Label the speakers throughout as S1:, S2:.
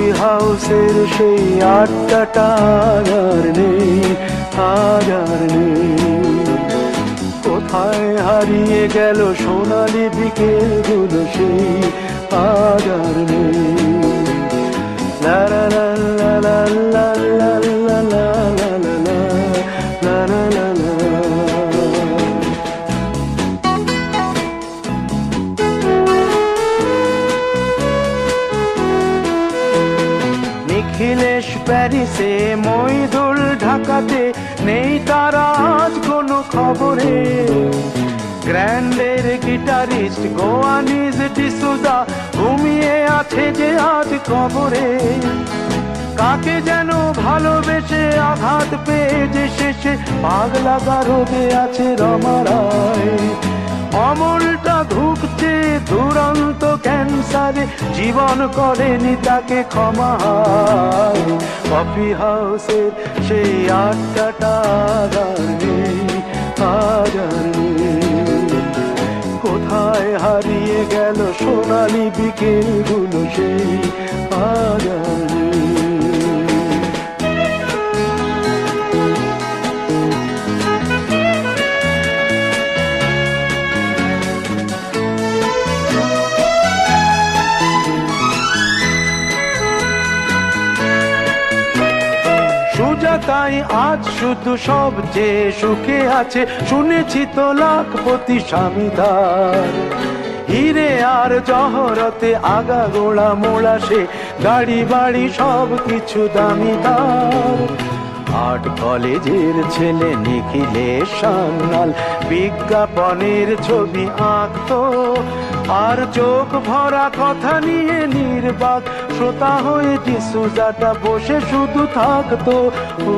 S1: Coffee হাউসের সেই আড্ডাটা আর নেই, আজ আর নেই। কোথায় হারিয়ে গেল সোনালি বিকেলগুলো সেই আজ আর নেই। লা লা লা লা লা লা লা লা লা লা লা লা লা লা। নিখিলেশ প্যারিসে, মইদুল ঢাকাতে, নেই তারা আজ কোনো খবরে। গ্র্যান্ডের গিটারিস্ট গোয়ানিজ ডিসুজা ঘুমিয়ে আছে যে আজ কবরে। কাকে যেন ভালোবেসে আঘাত পেয়ে যে শেষে পাগলা গারদে আছে রমা রায়। অমলটা ধুকছে দুরন্ত ক্যান্সারে, জীবন করেনি তাকে ক্ষমা। কফি হাউসের সেই আড্ডাটা আর নেই, আজ আর নেই। কোথায় হারিয়ে গেল সোনালি বিকেলগুলো সেই আজ আর নেই। তাই আজ শুধু সবচেয়ে সুখে আছে, শুনেছি তো লাখপতি স্বামী তার। হিরে আর জহরতে আগা গোড়া মোড়া সে, গাড়ি বাড়ি সব কিছু দামি তার। আর্ট কলেজের ছেলে নিখিলেশ সান্যাল বিজ্ঞাপনের ছবি আঁকতো, আর চোখ ভরা কথা নিয়ে নির্বাক শ্রোতা হয়ে ডিসুজাটা বসে শুধু থাকতো। ও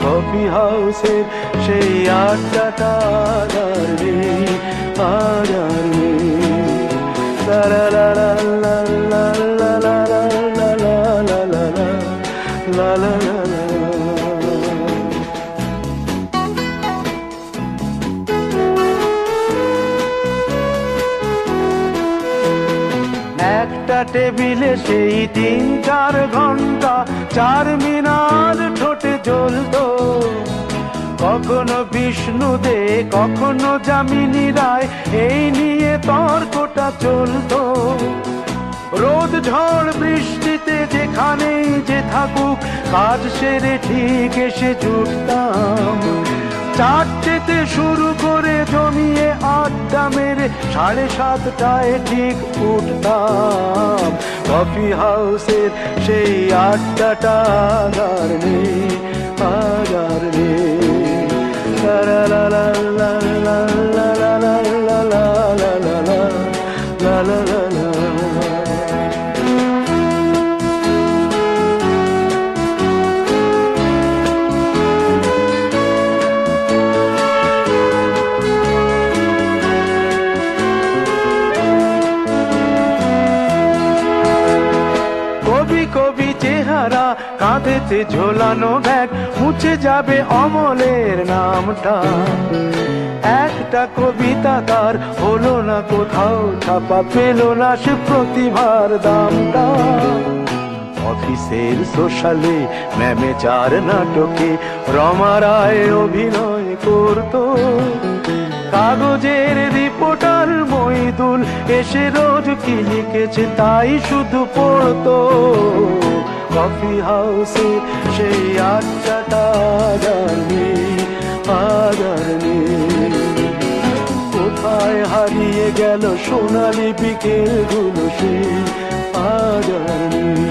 S1: কফি হাউসের সেই আড্ডাটা আর নেই, আজ আর নেই। লা লা লা লা লা লা লা লা লা লা লা লা লা লা লা। একটা টেবিলে সেই 3-4 ঘন্টা চারমিনার ঠোঁটে জ্বলতো। কখনো বিষ্ণু দে, কখনো যামিনী রায়, এই নিয়ে তর্কটা চলতো। রোদ ঝড় বৃষ্টিতে যেখানেই যে থাকুক, কাজ সেরে ঠিক এসে জুটতাম। 4টেতে শুরু করে জমিয়ে আড্ডা মেরে 7:30টায় ঠিক উঠতাম। কফি হাউসের সেই আড্ডাটা আর নেই, আজ আর নেই। লা লা লা লা লা লা লা লা লা লা লা লা লা লা লা লা। কবি চেহারা, কাঁধেতে ঝোলানো ব্যাগ, মুছে যাবে অমলের নামটা। একটা কবিতা তার হলো না কোথাও ছাপা, পেল না সে প্রতিভার দামটা। অফিসের সোশ্যালে, ম্যামেচার নাটকে রমা রায় অভিনয় করতো। কাগজের রিপোর্টার মইদুল এসে রোজ কি লিখেছে তাই শুধু পড়তো। কফি হাউসে সেই আড্ডাটা আর নেই, আজ আর নেই। কোথায় হারিয়ে গেল সোনালি বিকেলগুলো সেই আজ আর নেই।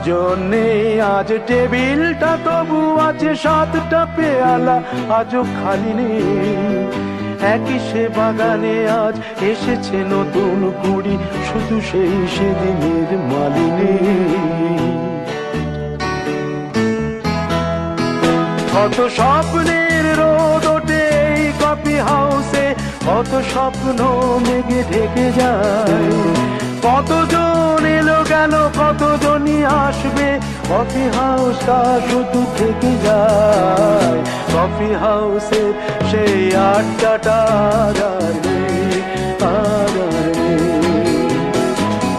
S1: জন্যে আজ টেবিলটা তবু আছে, 7টা পেয়ালা আজও খালি নেই। একই সে বাগানে আজ এসেছে নতুন কুড়ি, শুধু সেই সেদিনের মালিনী। কত স্বপ্নের রোদ ওঠে এই কফি হাউসে, কত স্বপ্ন মেঘে ঢেকে যায়। কতজন এলো গেল, কতজনই আসবে, কফি হাউসটা শুধু থেকে যায়। কফি হাউসের সেই আড্ডাটা আর নেই, আর নেই।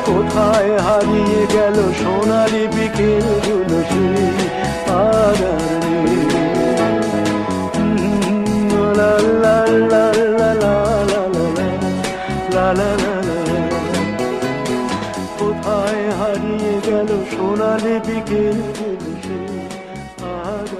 S1: কোথায় হারিয়ে গেল সোনালি বিকেলগুলো, সেই আর নেই। লা লা লা লা লা লা লা লা লা লা। কোথায় হারিয়ে গেল সোনালি বিকেলগুলো, সেই আর